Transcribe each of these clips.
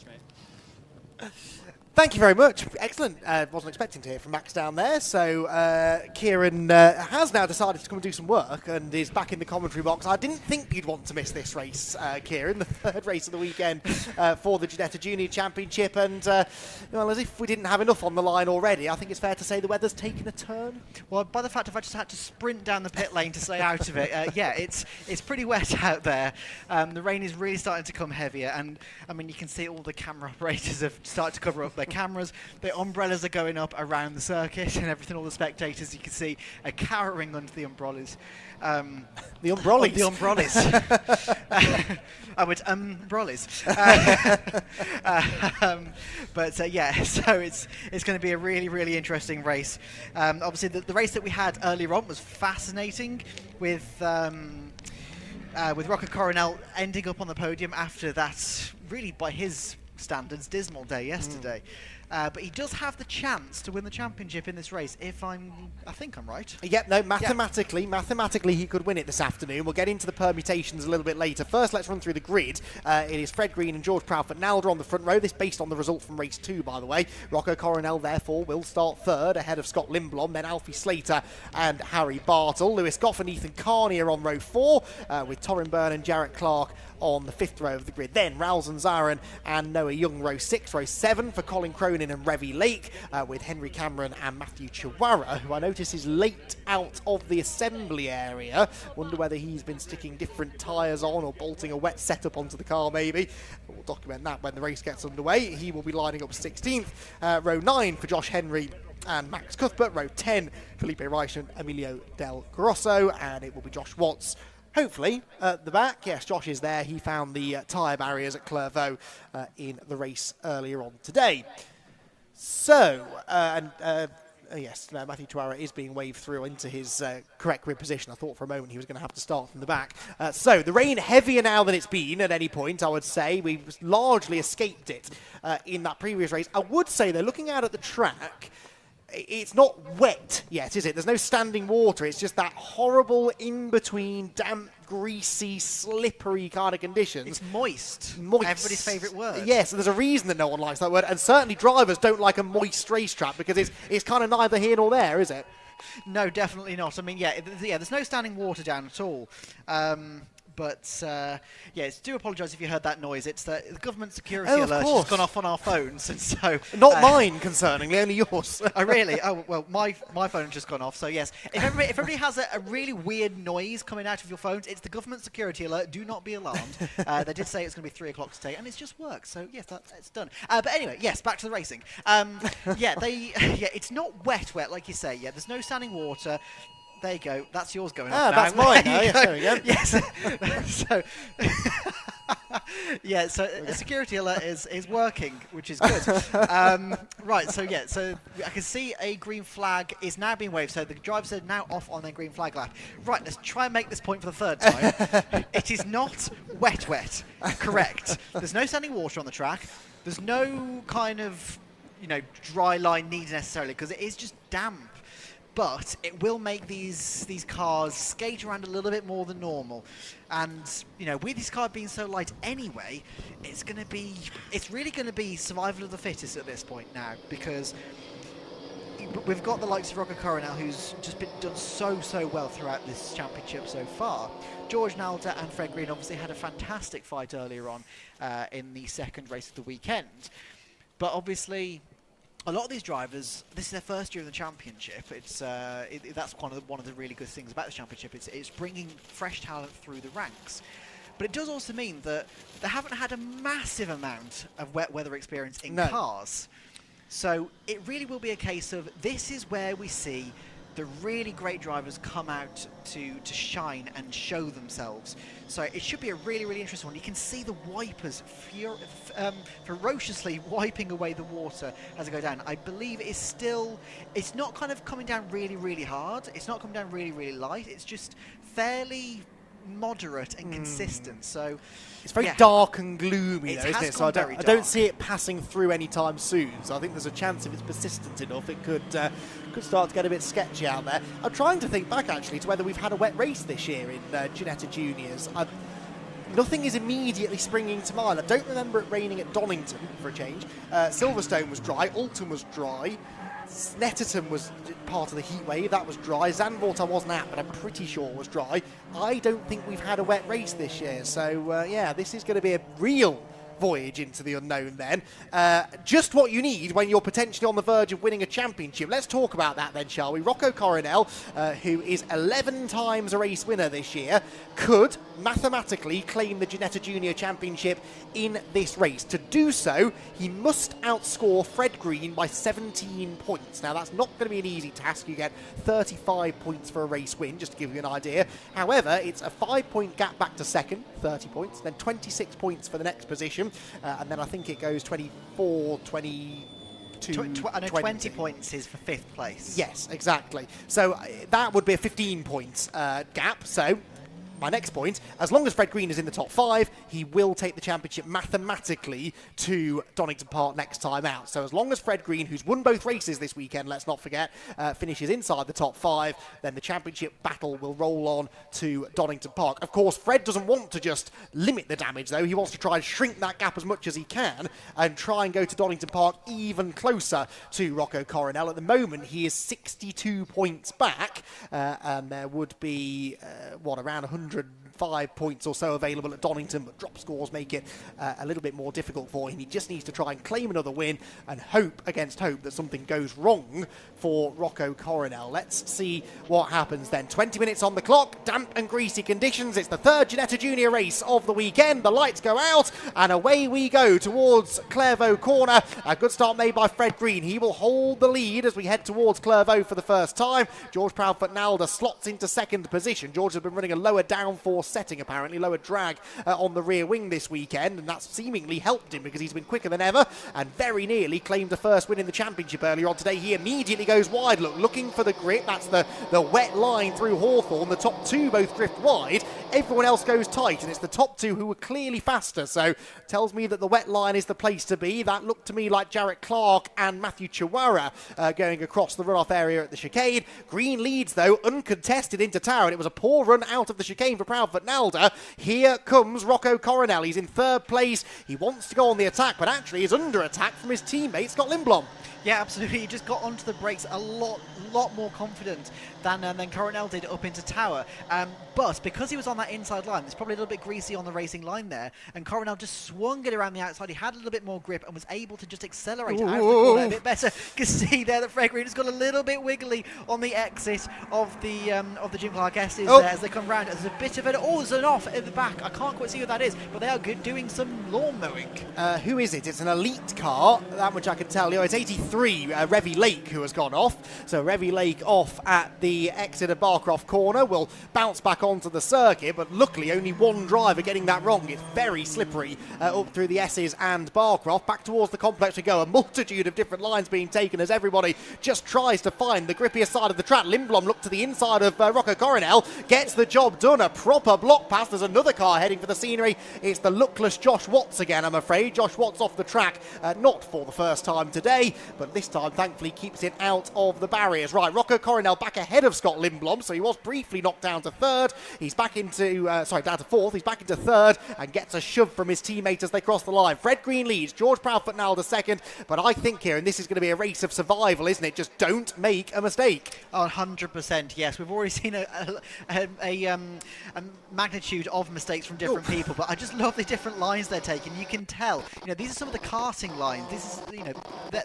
much, mate. Thank you very much. Excellent. Wasn't expecting to hear from Max down there. So Kieran has now decided to come and do some work and is back in the commentary box. I didn't think you'd want to miss this race, Kieran, the third race of the weekend for the Ginetta Junior Championship. And, well, as if we didn't have enough on the line already, I think it's fair to say the weather's taken a turn. Well, by the fact if I just had to sprint down the pit lane to stay out of it, yeah, it's pretty wet out there. The rain is really starting to come heavier. And, I mean, you can see all the camera operators have started to cover up their cameras. The umbrellas are going up around the circuit and everything. All the spectators, you can see, are cowering under the umbrellas. The umbrellas. The umbrellas. I would umbrellas. But yeah, so it's going to be a really, really interesting race. Obviously, the race that we had earlier on was fascinating with Rocco Coronel ending up on the podium after that, really by his standards, dismal day yesterday. But he does have the chance to win the championship in this race, I think I'm right. Yep, no, mathematically he could win it this afternoon. We'll get into the permutations a little bit later. First, let's run through the grid. It is Fred Green and George Proudfoot-Nalder on the front row. This based on the result from race 2, by the way. Rocco Coronel, therefore, will start third, ahead of Scott Lindblom, then Alfie Slater and Harry Bartle. Lewis Goff and Ethan Carney are on row 4, with Torrin Byrne and Jarrett Clark on the 5th row of the grid. Then Rouse and Zarin and Noah Young, row 6, row 7 for Colin Cronin and Revy Lake, with Henry Cameron and Matthew Chihuahua, who I notice is late out of the assembly area. Wonder whether he's been sticking different tyres on or bolting a wet setup onto the car maybe. We'll document that when the race gets underway. He will be lining up 16th. Row 9 for Josh Henry and Max Cuthbert. Row 10, Felipe Reich and Emilio Del Grosso, and it will be Josh Watts, hopefully, at the back. Yes, Josh is there. He found the tyre barriers at Clairvaux in the race earlier on today. So, yes, Matthew Chihuahua is being waved through into his correct grid position. I thought for a moment he was going to have to start from the back. So, the rain heavier now than it's been at any point, I would say. We've largely escaped it in that previous race. I would say, though, looking out at the track, it's not wet yet, is it? There's no standing water. It's just that horrible in-between, damp, greasy, slippery kind of conditions. It's moist. Moist. Everybody's favourite word. Yes, and there's a reason that no one likes that word. And certainly drivers don't like a moist racetrack because it's kind of neither here nor there, is it? No, definitely not. I mean, yeah, there's no standing water down at all. But, yes, do apologise if you heard that noise. It's the government security alert has gone off on our phones. And so, not mine, concerningly, only yours. Oh, really? Oh, well, my phone has just gone off. So, yes, if everybody has a really weird noise coming out of your phones, it's the government security alert. Do not be alarmed. They did say it's going to be 3 o'clock today, and it's just worked. So, yes, it's done. But anyway, yes, back to the racing. Yeah, it's not wet, like you say. Yeah, there's no standing water. There you go. That's yours going off now. That's mine now. Yes, there we go. Yes. So, yeah, so a security alert is working, which is good. Right, so yeah, so I can see a green flag is now being waved. So the drivers are now off on their green flag lap. Right, let's try and make this point for the third time. It is not wet. Correct. There's no standing water on the track. There's no kind of, dry line needed necessarily because it is just damp. But it will make these cars skate around a little bit more than normal. And, with this car being so light anyway, it's really going to be survival of the fittest at this point now, because we've got the likes of Rocco Coronel, who's just done so well throughout this championship so far. George Nalder and Fred Green obviously had a fantastic fight earlier on in the second race of the weekend. But obviously, a lot of these drivers, this is their first year in the championship. That's one of the really good things about the championship. It's bringing fresh talent through the ranks. But it does also mean that they haven't had a massive amount of wet weather experience in cars. So it really will be a case of this is where we see the really great drivers come out to shine and show themselves. So it should be a really, really interesting one. You can see the wipers ferociously wiping away the water as they go down. I believe it's not kind of coming down really, really hard. It's not coming down really, really light. It's just fairly moderate and consistent. So it's very dark and gloomy, though, isn't it? So I don't don't see it passing through anytime soon. So I think there's a chance if it's persistent enough, it could start to get a bit sketchy out there. I'm trying to think back actually to whether we've had a wet race this year in Ginetta Juniors. nothing is immediately springing to mind. I don't remember it raining at Donington, for a change. Silverstone was dry, Alton was dry, Snetterton was part of the heat wave, that was dry. Zandvoort I wasn't at, but I'm pretty sure was dry. I don't think we've had a wet race this year, so yeah, this is going to be a real voyage into the unknown then. Just what you need when you're potentially on the verge of winning a championship. Let's talk about that then, shall we? Rocco Coronel, who is 11 times a race winner this year, could mathematically claim the Ginetta Junior Championship in this race. To do so, he must outscore Fred Green by 17 points. Now, that's not going to be an easy task. You get 35 points for a race win, just to give you an idea. However, it's a 5-point gap back to second, 30 points, then 26 points for the next position, and then I think it goes 24, 22, 20 points is for 5th place. Yes, exactly. So that would be a 15 points gap. So my next point, as long as Fred Green is in the top 5, he will take the championship mathematically to Donington Park next time out. So as long as Fred Green, who's won both races this weekend, let's not forget, finishes inside the top 5, then the championship battle will roll on to Donington Park. Of course, Fred doesn't want to just limit the damage, though. He wants to try and shrink that gap as much as he can and try and go to Donington Park even closer to Rocco Coronel. At the moment, he is 62 points back, and there would be, around 105 points or so available at Donington, but drop scores make it a little bit more difficult for him. He just needs to try and claim another win and hope against hope that something goes wrong for Rocco Coronel. Let's see what happens then. 20 minutes on the clock, damp and greasy conditions. It's the 3rd Ginetta Junior race of the weekend. The lights go out and away we go towards Clairvaux corner. A good start made by Fred Green. He will hold the lead as we head towards Clairvaux for the first time. George Proudfoot-Nalder slots into 2nd position. George has been running a lower downforce setting, apparently, lower drag on the rear wing this weekend, and that's seemingly helped him because he's been quicker than ever and very nearly claimed a first win in the championship earlier on today. He immediately goes wide, looking for the grip. That's the wet line through Hawthorne. The top 2 both drift wide. Everyone else goes tight, and it's the top 2 who are clearly faster, so tells me that the wet line is the place to be. That looked to me like Jarrett Clark and Matthew Chihuahua going across the runoff area at the chicane. Green leads, though, uncontested into Tower, and it was a poor run out of the chicane for Proudfoot-Nalder. Here comes Rocco Coronel. He's in 3rd place. He wants to go on the attack, but actually is under attack from his teammate, Scott Lindblom. Yeah, absolutely. He just got onto the brakes a lot more confident than Coronel did up into Tower. But because he was on that inside line, it's probably a little bit greasy on the racing line there, and Coronel just swung it around the outside. He had a little bit more grip and was able to just accelerate out of the corner a bit better. You can see there that Fred Green has got a little bit wiggly on the exit of the Jim Clark S's there as they come round. There's a bit of an there's an off at the back. I can't quite see who that is, but they are doing some lawn mowing. Who is it? It's an elite car, that much I can tell you. It's 83, Revy Lake, who has gone off. So Revy Lake off at the exit of Barcroft corner, will bounce back onto the circuit, but luckily only one driver getting that wrong. It's very slippery up through the S's and Barcroft. Back towards the complex we go. A multitude of different lines being taken as everybody just tries to find the grippiest side of the track. Lindblom looked to the inside of Rocco Coronel, gets the job done. A proper block pass. There's another car heading for the scenery. It's the luckless Josh Watts again, I'm afraid. Josh Watts off the track, not for the first time today, but this time thankfully keeps it out of the barriers. Right, Rocco Coronel back ahead of Scott Lindblom, so he was briefly knocked down to 3rd. He's back into, down to 4th. He's back into 3rd and gets a shove from his teammate as they cross the line. Fred Green leads, George Proudfoot-Nalder 2nd, but I think here, and this is going to be a race of survival, isn't it? Just don't make a mistake. 100%, yes. We've already seen a magnitude of mistakes from different people, but I just love the different lines they're taking. You can tell, these are some of the karting lines. This is,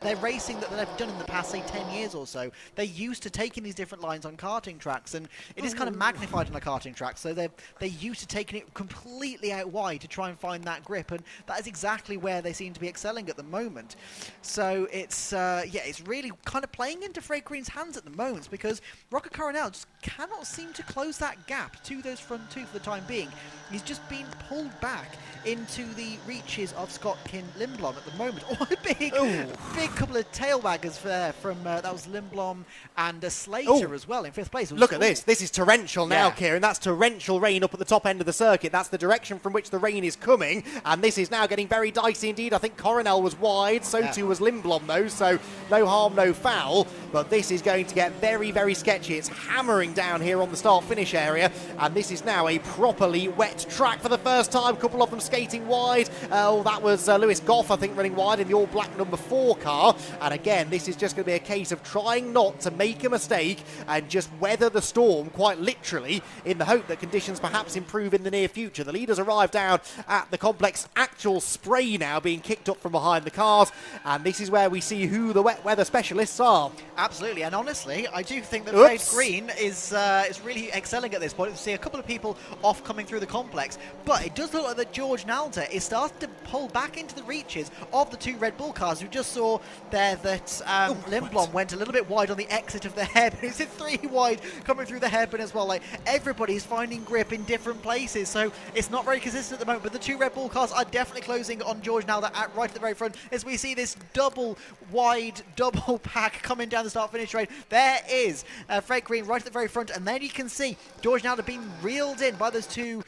they're racing that they've done in the past, say, 10 years or so. They're used to taking these different lines on karting tracks, and it is kind of magnified on a karting track, so they're used to taking it completely out wide to try and find that grip, and that is exactly where they seem to be excelling at the moment. So it's it's really kind of playing into Fred Green's hands at the moment, because Rocco Coronel just cannot seem to close that gap to those front 2 for the time being. He's just been pulled back into the reaches of Scott Lindblom at the moment. Oh, a big couple of tail waggers there from that was Lindblom and Slater as well in 5th place. Look at this. This is torrential now, Kieran. That's torrential rain up at the top end of the circuit. That's the direction from which the rain is coming, and this is now getting very dicey indeed. I think Coronel was wide, so too was Lindblom though, so no harm, no foul, but this is going to get very, very sketchy. It's hammering down here on the start-finish area, and this is now a properly wet track for the first time. A couple of them skating wide. That was Lewis Goff, I think, running wide in the all-black number 4 car. And again, this is just going to be a case of trying not to make a mistake and just weather the storm, quite literally, in the hope that conditions perhaps improve in the near future. The leaders arrive down at the complex. Actual spray now being kicked up from behind the cars, and this is where we see who the wet weather specialists are. Absolutely, and honestly, I do think that Fred Green is really excelling at this point. We see a couple of people off coming through the complex, but it does look like that George Nalder is starting to pull back into the reaches of the 2 Red Bull cars. We just saw there that Lindblom went a little bit wide on the exit of the hairpin. He's in 3 wide coming through the hairpin as well. Like, everybody's finding grip in different places, so it's not very consistent at the moment, but the 2 Red Bull cars are definitely closing on George Nalder right at the very front as we see this double wide, double pack coming down the start-finish straight. There is Fred Green right at the very front, and then you can see George Nalder being reeled in by those 2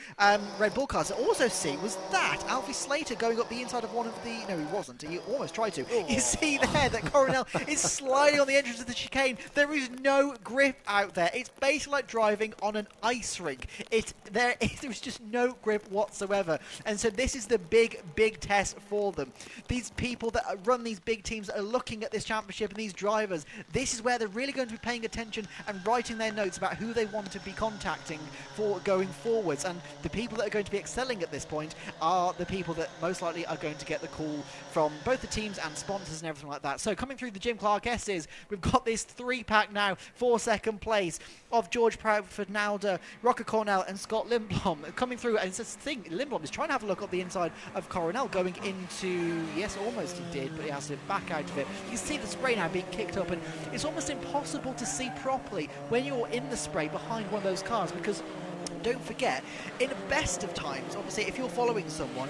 Red Bull cars. Also see was that Alfie Slater going up the inside of one of the... No, he wasn't. He almost tried to. Oh. You see there that Coronel is sliding on the entrance of the chicane. There is no grip out there. It's basically like driving on an ice rink. There is just no grip whatsoever. And so this is the big test for them. These people that run these big teams that are looking at this championship and these drivers, this is where they're really going to be paying attention and writing their notes about who they want to be contacting for going forwards. And the people that are going to be excelling at this point are the people that most likely are going to get the call from both the teams and sponsors and everything like that. So coming through the Jim Clark S's, we've got this 3-pack now for second place of George Proudford Nalder, Rocco Coronel and Scott Lindblom coming through. And it's this thing, Lindblom is trying to have a look at the inside of Coronel going into, yes, almost he did, but he has to back out of it. You can see the spray now being kicked up, and it's almost impossible to see properly when you're in the spray behind one of those cars, because don't forget, in the best of times, obviously, if you're following someone,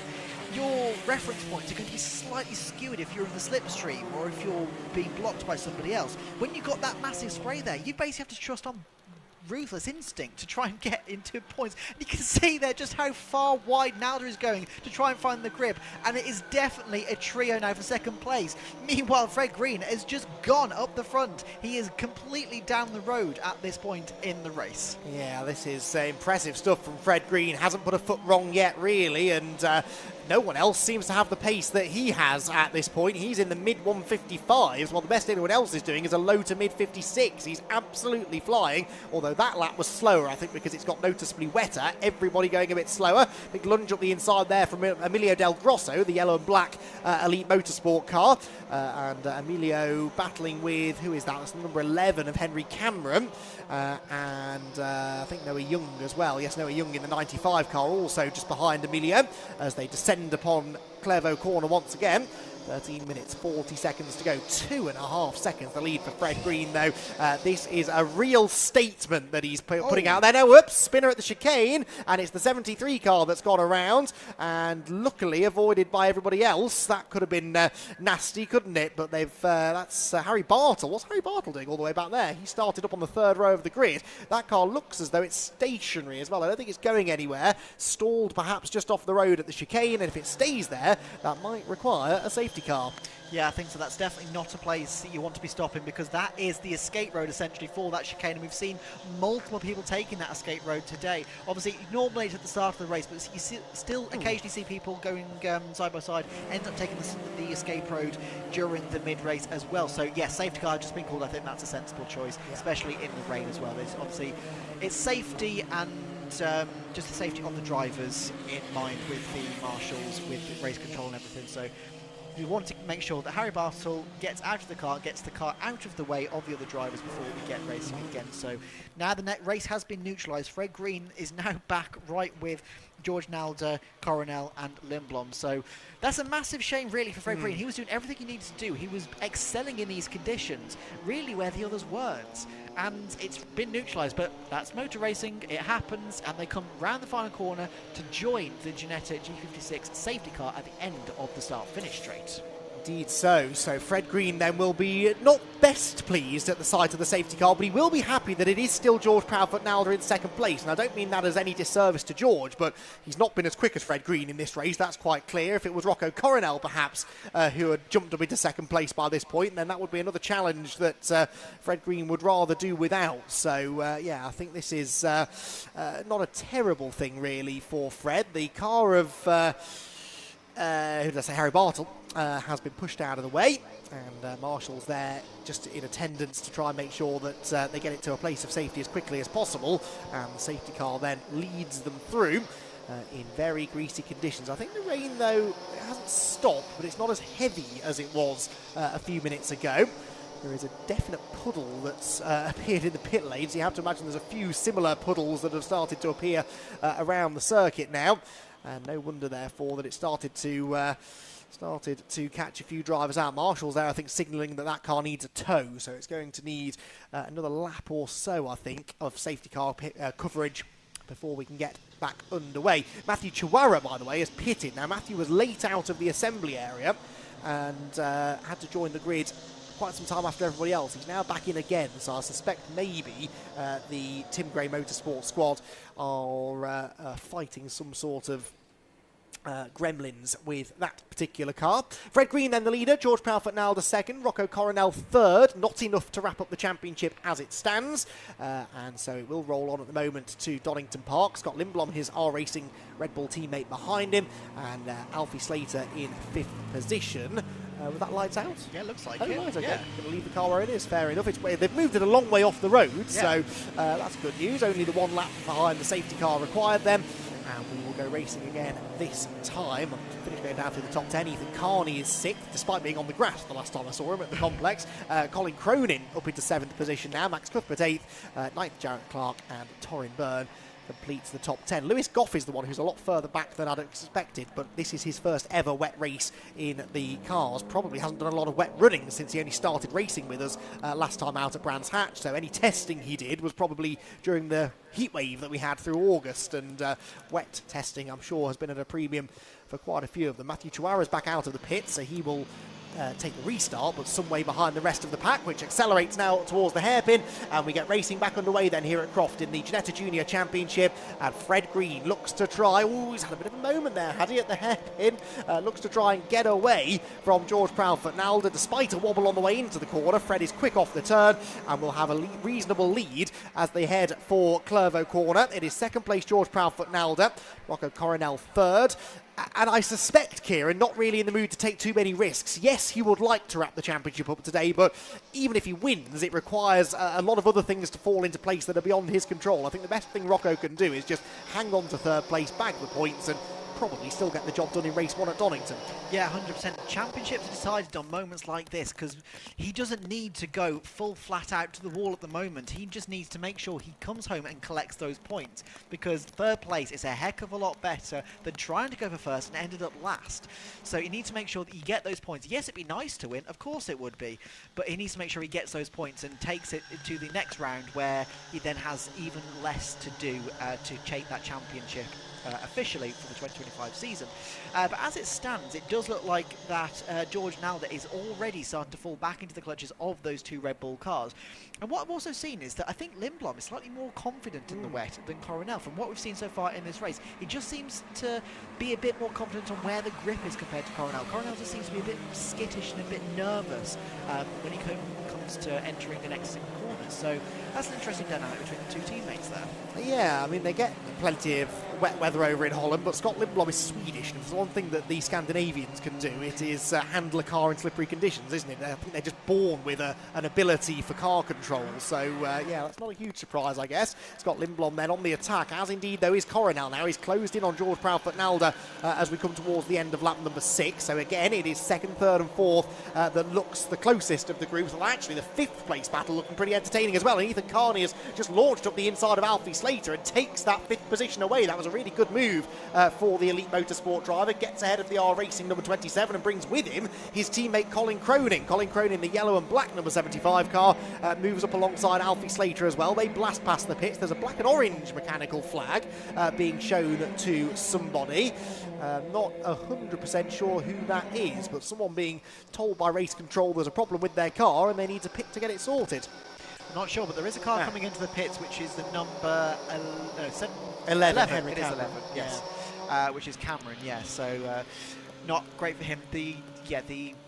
your reference points are going to be slightly skewed if you're in the slipstream or if you're being blocked by somebody else. When you've got that massive spray there, you basically have to trust on ruthless instinct to try and get into points. And you can see there just how far wide Nalder is going to try and find the grip, and it is definitely a trio now for second place. Meanwhile, Fred Green has just gone up the front. He is completely down the road at this point in the race. Yeah, this is impressive stuff from Fred Green. Hasn't put a foot wrong yet, really, and no one else seems to have the pace that he has at this point. He's in the mid-155s, while the best anyone else is doing is a low to mid-56. He's absolutely flying, although that lap was slower, I think, because it's got noticeably wetter. Everybody going a bit slower. Big lunge up the inside there from Emilio Del Grosso, the yellow and black Elite Motorsport car. And Emilio battling with, who is that? That's number 11 of Henry Cameron. And I think Noah Young as well. Yes, Noah Young in the 95 car, also just behind Emilio, as they descend upon Clairvaux Corner once again. 13 minutes, 40 seconds to go. 2.5 seconds the lead for Fred Green, though. This is a real statement that he's putting out there. No, whoops, spinner at the chicane, and it's the 73 car that's gone around, and luckily avoided by everybody else. That could have been nasty, couldn't it? But they've that's Harry Bartle. What's Harry Bartle doing all the way back there? He started up on the 3rd row of the grid. That car looks as though it's stationary as well. I don't think it's going anywhere. Stalled perhaps just off the road at the chicane, and if it stays there, that might require a safety car. Yeah, I think so. That's definitely not a place that you want to be stopping, because that is the escape road essentially for that chicane, and we've seen multiple people taking that escape road today. Obviously, normally it's at the start of the race, but you still occasionally see people going side by side, end up taking the escape road during the mid-race as well. So, yeah, safety car just been called. I think that's a sensible choice, especially in the rain as well. There's obviously, it's safety and just the safety of the drivers in mind with the marshals, with the race control and everything. So we want to make sure that Harry Bartle gets out of the car, gets the car out of the way of the other drivers before we get racing again. So now the race has been neutralised. Fred Green is now back right with George Nalder, Coronel and Lindblom. So that's a massive shame really for Fred Green. He was doing everything he needed to do. He was excelling in these conditions, really where the others weren't. And it's been neutralised, but that's motor racing, it happens, and they come round the final corner to join the Ginetta G56 safety car at the end of the start-finish straight. Indeed so. So Fred Green then will be not best pleased at the sight of the safety car, but he will be happy that it is still George Proudfoot-Nalder in second place. And I don't mean that as any disservice to George, but he's not been as quick as Fred Green in this race, that's quite clear. If it was Rocco Coronel perhaps who had jumped up into second place by this point, then that would be another challenge that Fred Green would rather do without. So yeah, I think this is not a terrible thing really for Fred. The car of who did I say, Harry Bartle, has been pushed out of the way, and Marshall's there just in attendance to try and make sure that they get it to a place of safety as quickly as possible, and the safety car then leads them through in very greasy conditions. I think the rain, though, it hasn't stopped, but it's not as heavy as it was a few minutes ago. There is a definite puddle that's appeared in the pit lanes. You have to imagine there's a few similar puddles that have started to appear around the circuit now. And no wonder, therefore, that it started to catch a few drivers out. Marshall's there, I think, signalling that that car needs a tow. So it's going to need another lap or so, I think, of safety car coverage before we can get back underway. Matthew Chihuahua, by the way, has pitted. Now, Matthew was late out of the assembly area and had to join the grid quite some time after everybody else. He's now back in again, so I suspect maybe the Tim Gray Motorsport squad are fighting some sort of gremlins with that particular car. Fred Green then the leader, George Proudfoot-Nalder second, Rocco Coronel third. Not enough to wrap up the championship as it stands, and so it will roll on at the moment to Donington Park. Scott Lindblom, his R-Racing Red Bull teammate, behind him, and Alfie Slater in fifth position. With that lights out? Yeah, looks like it. it. Right, okay. Yeah. Going to leave the car where it is, fair enough. They've moved it a long way off the road, so that's good news. Only the one lap behind the safety car required them. And we will go racing again this time. Finish going down through the top 10. Ethan Carney is sixth, despite being on the grass the last time I saw him at the complex. Colin Cronin up into seventh position now. Max Cuthbert eighth. Ninth, Jarrett Clark, and Torrin Byrne completes the top 10. Lewis Goff is the one who's a lot further back than I'd expected, but this is his first ever wet race in the cars. Probably hasn't done a lot of wet running since he only started racing with us last time out at Brands Hatch, so any testing he did was probably during the heat wave that we had through August, and wet testing, I'm sure, has been at a premium for quite a few of them. Matthew Chihuahua's back out of the pit, so he will take the restart, but some way behind the rest of the pack, which accelerates now towards the hairpin, and we get racing back underway then here at Croft in the Ginetta Junior Championship, and Fred Green looks to try, he's had a bit of a moment there, had he, at the hairpin, looks to try and get away from George Proudfoot-Nalder, despite a wobble on the way into the corner. Fred is quick off the turn, and will have a reasonable lead as they head for Clervaux Corner. It is second place George Proudfoot-Nalder, Rocco Coronel third. And I suspect Kieran not really in the mood to take too many risks. Yes, he would like to wrap the championship up today, but even if he wins, it requires a lot of other things to fall into place that are beyond his control. I think the best thing Rocco can do is just hang on to third place, bag the points, and probably still get the job done in race one at Donington. Yeah, 100%. Championships are decided on moments like this because he doesn't need to go full flat out to the wall at the moment. He just needs to make sure he comes home and collects those points, because third place is a heck of a lot better than trying to go for first and ended up last. So he needs to make sure that you get those points. Yes, it'd be nice to win, of course it would be, but he needs to make sure he gets those points and takes it to the next round, where he then has even less to do to take that championship officially for the 2025 season. But as it stands, it does look like that George Nalder is already starting to fall back into the clutches of those two Red Bull cars. And what I've also seen is that I think Lindblom is slightly more confident in the wet than Coronel. From what we've seen so far in this race, he just seems to be a bit more confident on where the grip is compared to Coronel. Coronel just seems to be a bit skittish and a bit nervous when he comes to entering the next single corner. So that's an interesting dynamic between the two teammates there. Yeah, I mean, they get plenty of wet weather over in Holland, but Scott Lindblom is Swedish, and if there's one thing that the Scandinavians can do, it is handle a car in slippery conditions, isn't it? I think they're just born with an ability for car control, so yeah, that's not a huge surprise, I guess. Scott Lindblom then on the attack, as indeed though is Coronel now. He's closed in on George Proudfoot-Nalder as we come towards the end of lap number 6, so again it is second, third and fourth that looks the closest of the groups. Well, actually the fifth place battle looking pretty entertaining as well, and Ethan Carney has just launched up the inside of Alfie Slater and takes that fifth position away. That was a really good good move for the Elite Motorsport driver. Gets ahead of the R Racing number 27 and brings with him his teammate Colin Cronin. Colin Cronin, the yellow and black number 75 car, moves up alongside Alfie Slater as well. They blast past the pits. There's a black and orange mechanical flag being shown to somebody. Not 100% sure who that is, but someone being told by race control there's a problem with their car and they need to pit to get it sorted. Not sure, but there is a car coming into the pits, which is the number 11. It is 11, yes. Which is Cameron, yes. So not great for him. The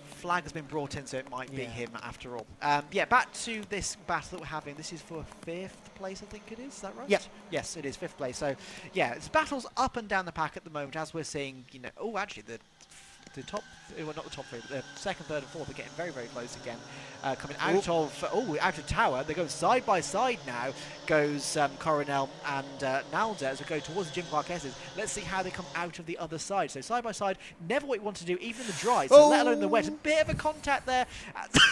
flag has been brought in, so it might be him after all. Back to this battle that we're having. This is for 5th place, I think it is. Is that right? Yep. Yes, it is 5th place. So yeah, it's battles up and down the pack at the moment, as we're seeing. Actually the top, well, not the top three, but the 2nd, 3rd and 4th are getting very, very close again. Coming out of tower. They go side by side now. Goes Coronel and Nalda as we go towards the Jim Clark S's. Let's see how they come out of the other side. So side by side, never what you want to do, even in the dry. So let alone the wet. A bit of a contact there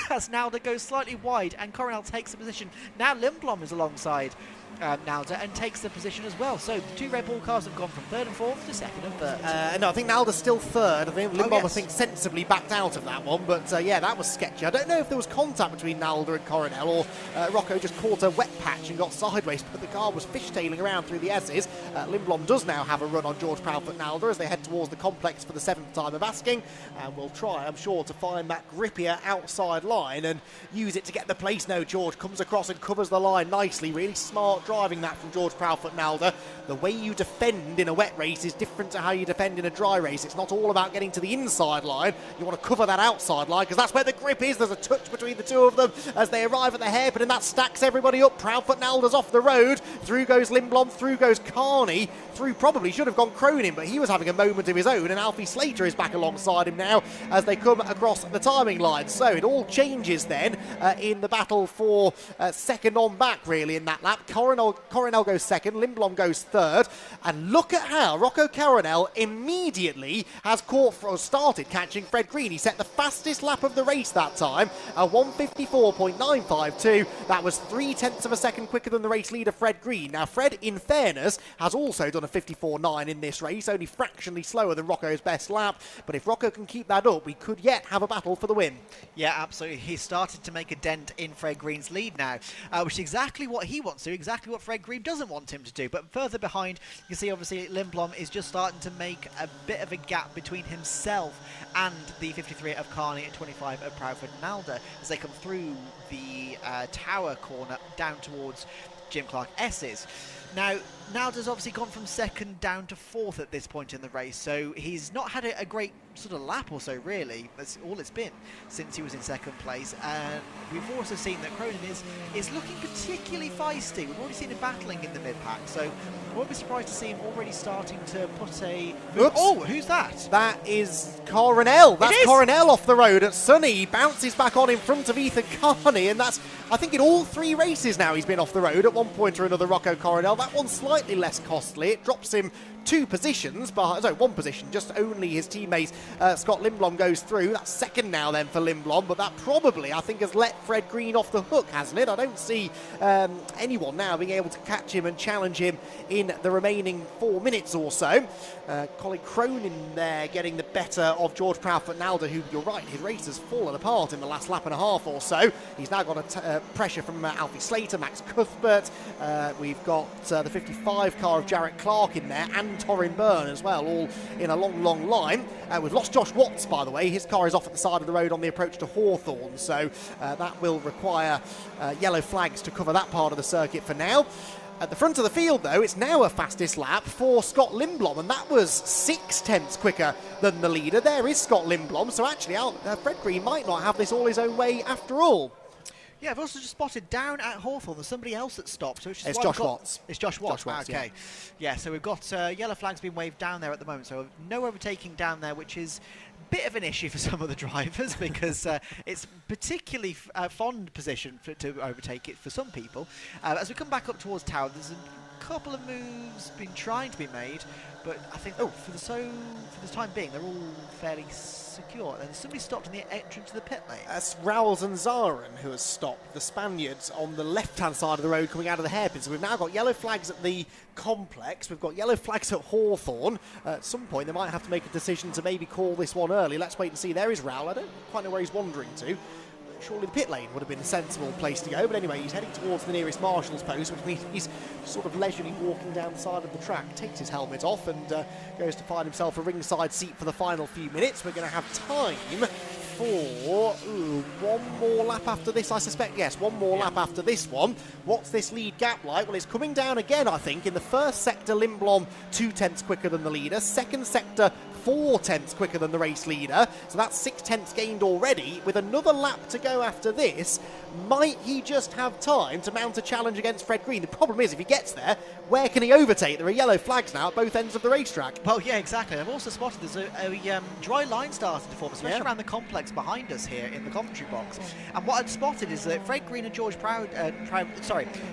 as Nalda goes slightly wide and Coronel takes the position. Now Lindblom is alongside Nalda and takes the position as well. So the 2 Red Bull cars have gone from 3rd and 4th to 2nd and 3rd. No, I think Nalda's still 3rd. I think Lindblom, I think, sensibly backed out of that one. But yeah, that was sketchy. I don't know if there was contact between Nalda and Coronel or Rocco just caught a wet patch and got sideways, but the car was fishtailing around through the S's. Lindblom does now have a run on George Proudfoot Nalda as they head towards the complex for the 7th time of asking, and we'll try, I'm sure, to find that grippier outside line and use it to get the place. No, George comes across and covers the line nicely. Really smart driving that from George Proudfoot Nalda. The way you defend in a wet race is different to how you defend in a dry race. It's not all about getting to the inside line. You want to cover that outside line because that's where the grip is. There's a touch between the two of them as they arrive at the hairpin, and that stacks everybody up. Proudfoot Nalda's off the road. Through goes Lindblom, through goes Carney. Through probably should have gone Cronin, but he was having a moment of his own, and Alfie Slater is back alongside him now as they come across the timing line. So it all changes then in the battle for 2nd on back, really, in that lap. Coronel goes 2nd, Lindblom goes 3rd, and look at how Rocco Coronel immediately has started catching Fred Green. He set the fastest lap of the race that time, a 1:54.952. That was 0.3 of a second quicker than the race leader Fred Green. Now Fred, in fairness, has also done a 54.9 in this race, only fractionally slower than Rocco's best lap, but if Rocco can keep that up, we could yet have a battle for the win. Yeah, absolutely. He started to make a dent in Fred Green's lead now, which is exactly what he wants to do, exactly what Fred Green doesn't want him to do. But further behind, you can see obviously Lindblom is just starting to make a bit of a gap between himself and the 53 of Carney and 25 of Proudfoot Nalda as they come through the tower corner down towards Jim Clark S's. Now, Nalda's obviously gone from 2nd down to 4th at this point in the race, so he's not had a great sort of lap or so, really. That's all it's been since he was in 2nd place. And we've also seen that Cronin is looking particularly feisty. We've already seen him battling in the mid-pack, so I won't be surprised to see him already starting to put a... Oops. Oh, who's that? That is Coronel. That's Coronel off the road at Sunny. He bounces back on in front of Ethan Carney, and that's, I think, in all 3 races now he's been off the road at one point or another, Rocco Coronel. That one's slightly less costly. It drops him 2 positions, sorry, 1 position, just only his teammate Scott Lindblom goes through. That's 2nd now then for Lindblom, but that probably, I think, has let Fred Green off the hook, hasn't it? I don't see anyone now being able to catch him and challenge him in the remaining 4 minutes or so. Colin Cronin there getting the better of George Proudfoot Nalda, who, you're right, his race has fallen apart in the last lap and a half or so. He's now got a pressure from Alfie Slater, Max Cuthbert. We've got the 55 car of Jarrett Clark in there, and Torrin Byrne as well, all in a long, long line. We've lost Josh Watts, by the way. His car is off at the side of the road on the approach to Hawthorne, so that will require yellow flags to cover that part of the circuit for now. At the front of the field, though, it's now a fastest lap for Scott Lindblom, and that was 0.6 quicker than the leader. There is Scott Lindblom, so actually Fred Green might not have this all his own way after all. Yeah, I've also just spotted down at Hawthorne there's somebody else that stopped. So it's Josh Watts. It's Josh Watts. Okay. Yeah, so we've got yellow flags being waved down there at the moment. So no overtaking down there, which is a bit of an issue for some of the drivers because it's particularly fond position to overtake it for some people. As we come back up towards Tower, there's a couple of moves been trying to be made, but I think for the time being, they're all fairly secure. And somebody stopped in the entrance to the pit lane. That's Raul Zanzaran who has stopped the Spaniards on the left-hand side of the road coming out of the hairpin. So we've now got yellow flags at the complex. We've got yellow flags at Hawthorne. At some point, they might have to make a decision to maybe call this one early. Let's wait and see. There is Raul. I don't quite know where he's wandering to. Surely the pit lane would have been a sensible place to go, but anyway, he's heading towards the nearest marshal's post, which means he's sort of leisurely walking down the side of the track, takes his helmet off and goes to find himself a ringside seat for the final few minutes. We're going to have time for one more lap after this, I suspect. Yes, one more lap after this one. What's this lead gap like? Well, it's coming down again, I think. In the first sector, Lindblom 2/10 quicker than the leader. Second sector, 4/10 quicker than the race leader. So that's 6/10 gained already. With another lap to go after this, might he just have time to mount a challenge against Fred Green? The problem is, if he gets there, where can he overtake? There are yellow flags now at both ends of the racetrack. Well, yeah, exactly. I've also spotted there's a dry line starting to form, especially around the complex behind us here in the commentary box. And what I'd spotted is that Fred Green and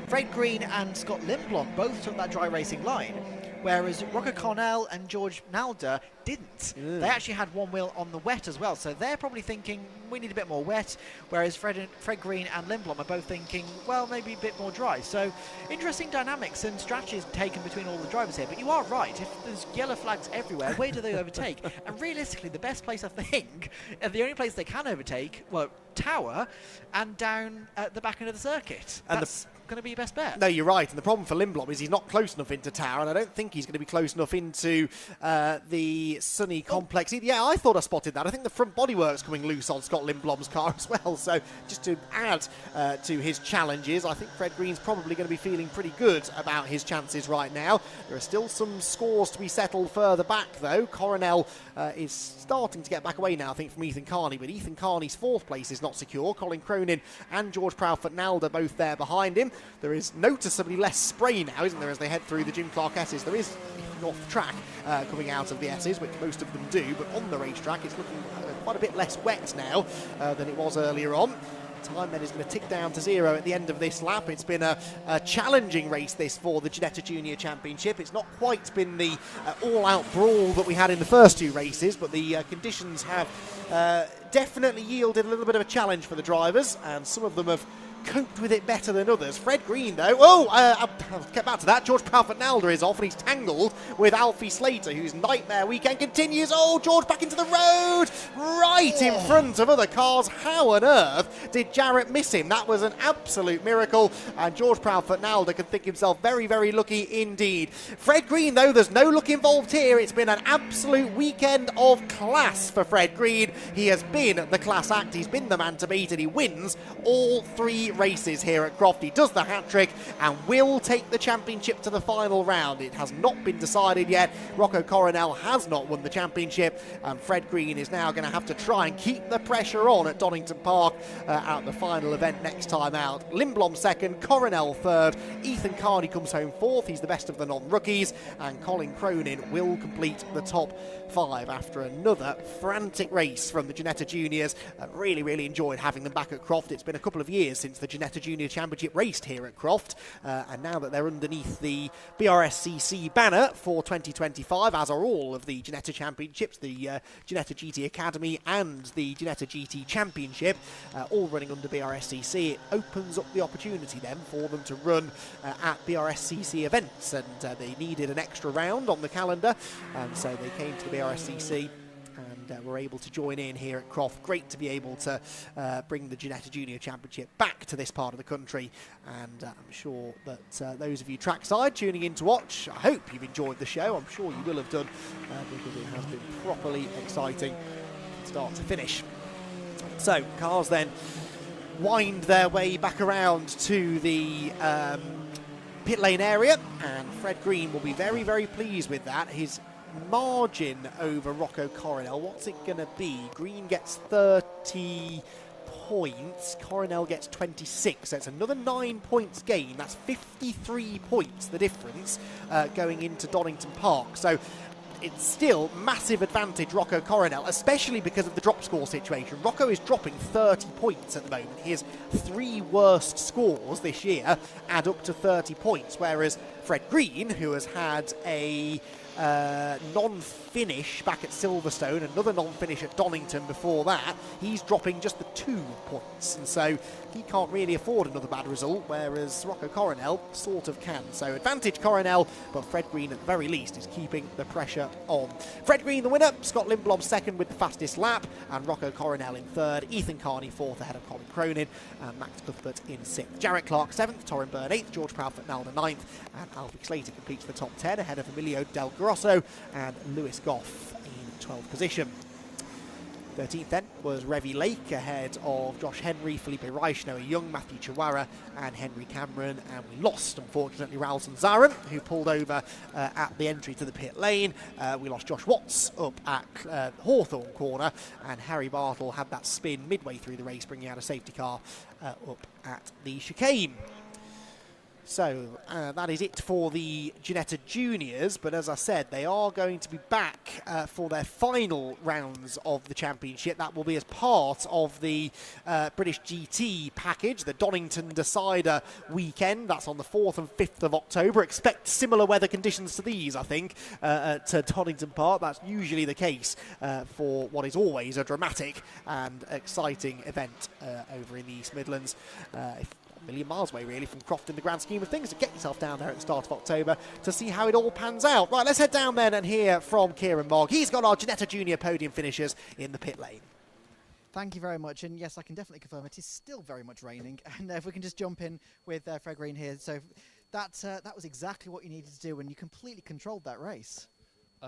Fred Green and Scott Lindblom both took that dry racing line, whereas Rocco Coronel and George Nalder didn't. They actually had one wheel on the wet as well, so they're probably thinking we need a bit more wet, whereas Fred Green and Lindblom are both thinking, well, maybe a bit more dry. So interesting dynamics and strategies taken between all the drivers here. But you are right, if there's yellow flags everywhere, where do they overtake? And realistically, the best place, I think, and the only place they can overtake, well, Tower and down at the back end of the circuit. And that's going to be your best bet. No, you're right. And the problem for Lindblom is he's not close enough into Tower, and I don't think he's going to be close enough into the Sunny complex. Yeah, I thought I spotted that. I think the front bodywork's coming loose on Scott Lindblom's car as well. So just to add to his challenges, I think Fred Green's probably going to be feeling pretty good about his chances right now. There are still some scores to be settled further back, though. Coronel is starting to get back away now, I think, from Ethan Carney, but Ethan Carney's fourth place is not secure. Colin Cronin and George Proudfoot-Nalder both there behind him. There is noticeably less spray now, isn't there, as they head through the Jim Clark S's. There is off track coming out of the S's, which most of them do, but on the racetrack it's looking quite a bit less wet now than it was earlier on. Time then is going to tick down to 0 at the end of this lap. It's been a challenging race, this, for the Ginetta Junior Championship. It's not quite been the all-out brawl that we had in the first two races, but the conditions have definitely yielded a little bit of a challenge for the drivers, and some of them have coped with it better than others. Fred Green, though, I'll get back to that. George Proudfoot-Nalder is off, and he's tangled with Alfie Slater, whose nightmare weekend continues. Oh, George back into the road, right in front of other cars. How on earth did Jarrett miss him? That was an absolute miracle, and George Proudfoot-Nalder can think himself very, very lucky indeed. Fred Green, though, there's no luck involved here. It's been an absolute weekend of class for Fred Green. He has been the class act. He's been the man to beat, and he wins all three races here at Croft. He does the hat-trick and will take the championship to the final round. It has not been decided yet. Rocco Coronel has not won the championship, and Fred Green is now going to have to try and keep the pressure on at Donington Park at the final event next time out. Lindblom second, Coronel third, Ethan Carney comes home fourth. He's the best of the non-rookies, and Colin Cronin will complete the top 5 after another frantic race from the Ginetta Juniors. Really, really enjoyed having them back at Croft. It's been a couple of years since the Ginetta Junior Championship raced here at Croft, and now that they're underneath the BRSCC banner for 2025, as are all of the Ginetta Championships, the Ginetta GT Academy and the Ginetta GT Championship, all running under BRSCC, it opens up the opportunity then for them to run at BRSCC events, and they needed an extra round on the calendar, and so they came to the BRSCC and were able to join in here at Croft. Great to be able to bring the Ginetta Junior Championship back to this part of the country, and I'm sure that those of you trackside tuning in to watch, I hope you've enjoyed the show. I'm sure you will have done, because it has been properly exciting start to finish. So cars then wind their way back around to the pit lane area, and Fred Green will be very, very pleased with that. His margin over Rocco Coronel, what's it going to be? Green gets 30 points, Coronel gets 26, so it's another 9 points gain. That's 53 points, the difference, going into Donington Park. So it's still massive advantage Rocco Coronel, especially because of the drop score situation. Rocco is dropping 30 points at the moment. His 3 worst scores this year add up to 30 points, whereas Fred Green, who has had a non-finish back at Silverstone, another non-finish at Donington before that, he's dropping just the 2 points, and so he can't really afford another bad result, whereas Rocco Coronel sort of can. So advantage Coronel, but Fred Green at the very least is keeping the pressure on. Fred Green the winner, Scott Lindblom second with the fastest lap, and Rocco Coronel in third, Ethan Carney fourth ahead of Colin Cronin, and Max Cuthbert in sixth. Jarrett Clark seventh, Torrin Byrne eighth, George Proudfoot Nalder ninth, and Alfie Slater completes the top 10 ahead of Emilio Del Grosso and Lewis Goff in 12th position. 13th then was Revy Lake ahead of Josh Henry, Felipe Reich, Noah Young, Matthew Chihuahua and Henry Cameron, and we lost unfortunately Ralston Zarin, who pulled over at the entry to the pit lane. We lost Josh Watts up at Hawthorne corner, and Harry Bartle had that spin midway through the race, bringing out a safety car up at the chicane. So that is it for the Ginetta Juniors, but as I said, they are going to be back for their final rounds of the championship. That will be as part of the British GT package, the Donington Decider weekend. That's on the 4th and 5th of October. Expect similar weather conditions to these, I think, at Donington Park. That's usually the case for what is always a dramatic and exciting event over in the East Midlands. A million miles away really from Croft in the grand scheme of things, to get yourself down there at the start of October to see how it all pans out. Right, let's head down then and hear from Kieran Mogg. He's got our Ginetta Junior podium finishers in the pit lane. Thank you very much, and yes, I can definitely confirm it is still very much raining, and if we can just jump in with Fred Green here. So that was exactly what you needed to do, and you completely controlled that race.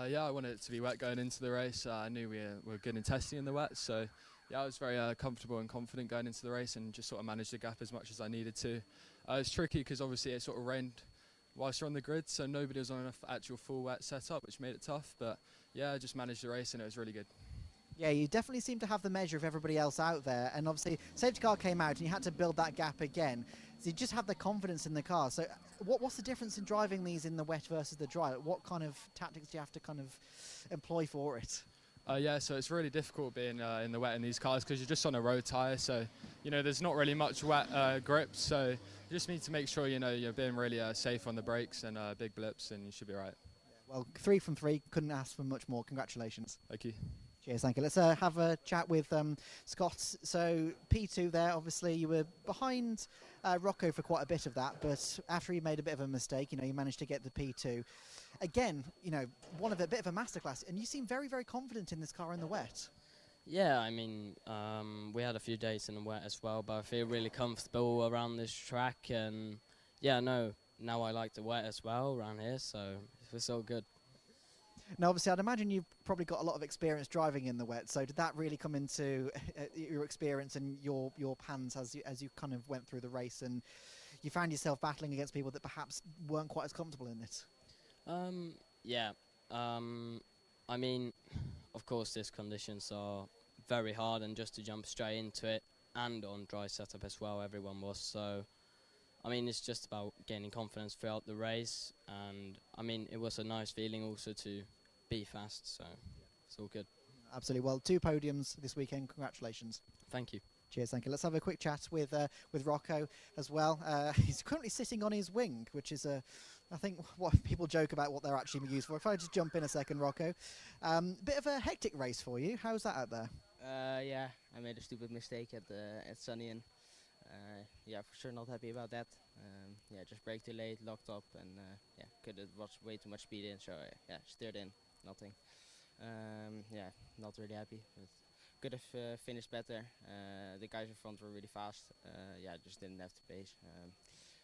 Yeah, I wanted it to be wet going into the race. I knew we were good in testing in the wet, so yeah, I was very comfortable and confident going into the race, and just sort of managed the gap as much as I needed to. It's tricky because obviously it sort of rained whilst you're on the grid, so nobody was on an actual full wet setup, which made it tough. But yeah, I just managed the race and it was really good. Yeah, you definitely seem to have the measure of everybody else out there, and obviously safety car came out and you had to build that gap again. So you just had the confidence in the car. So what's the difference in driving these in the wet versus the dry? What kind of tactics do you have to kind of employ for it? Yeah, so it's really difficult being in the wet in these cars because you're just on a road tyre, so you know there's not really much wet grip, so you just need to make sure you're being really safe on the brakes and big blips, and you should be right. Yeah, well, 3 from 3, couldn't ask for much more. Congratulations. Thank you. Cheers, thank you. Let's have a chat with Scott. So P2 there, obviously you were behind Rocco for quite a bit of that, but after he made a bit of a mistake, you managed to get the P2. Again, one of a bit of a masterclass, and you seem very, very confident in this car in the wet. Yeah, I mean, we had a few days in the wet as well, but I feel really comfortable around this track, and yeah, no, now I like the wet as well around here, so it was all good. Now, obviously, I'd imagine you've probably got a lot of experience driving in the wet, so did that really come into your experience and your plans as you kind of went through the race, and you found yourself battling against people that perhaps weren't quite as comfortable in it? Yeah, I mean, of course, these conditions are very hard, and just to jump straight into it, and on dry setup as well, everyone was. So, I mean, it's just about gaining confidence throughout the race, and I mean, it was a nice feeling also to be fast, so it's all good. Absolutely. Well, 2 podiums this weekend. Congratulations. Thank you. Cheers, thank you. Let's have a quick chat with Rocco as well. He's currently sitting on his wing, which is I think what people joke about what they're actually used for. If I just jump in a second, Rocco. Bit of a hectic race for you. How's that out there? Yeah, I made a stupid mistake at Sunny, and yeah, for sure not happy about that. Yeah, just braked too late, locked up, and yeah, could have watched way too much speed in, so yeah, steered in, nothing. Yeah, not really happy, but could have finished better. The guys in front were really fast. Yeah, just didn't have the pace.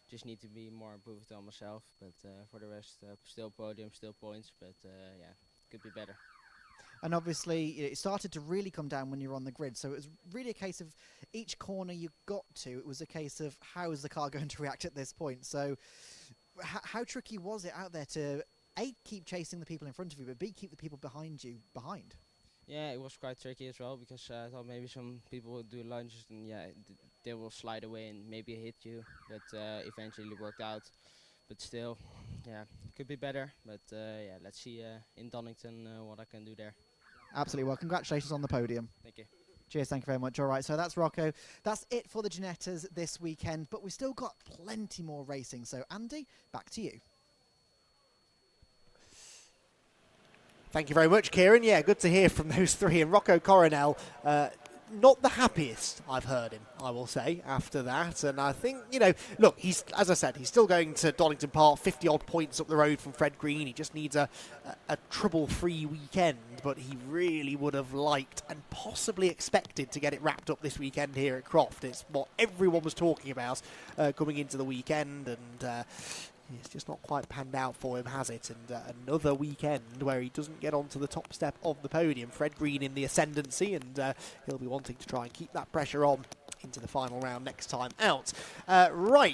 Just need to be more improved on myself, but for the rest, still podium, still points, but yeah, could be better. And obviously, it started to really come down when you were on the grid, so it was really a case of each corner you got to, it was a case of how is the car going to react at this point. So how tricky was it out there to, A, keep chasing the people in front of you, but B, keep the people behind you behind? Yeah, it was quite tricky as well, because I thought maybe some people would do lunges and yeah, they will slide away and maybe hit you, but eventually it worked out. but still, yeah, could be better. But yeah, let's see in Donington what I can do there. Absolutely. Well, congratulations on the podium. Thank you. Cheers, thank you very much. All right, so that's Rocco. That's it for the Ginettas this weekend, but we've still got plenty more racing. So, Andy, back to you. Thank you very much, Kieran. Yeah, good to hear from those three. And Rocco Coronel, not the happiest I've heard him, I will say, after that. And I think, you know, look, he's, as I said, he's still going to Donington Park, 50-odd points up the road from Fred Green. He just needs a trouble-free weekend, but he really would have liked and possibly expected to get it wrapped up this weekend here at Croft. It's what everyone was talking about coming into the weekend, and it's just not quite panned out for him, has it? And another weekend where he doesn't get onto the top step of the podium. Fred Green in the ascendancy, and he'll be wanting to try and keep that pressure on into the final round next time out. Right.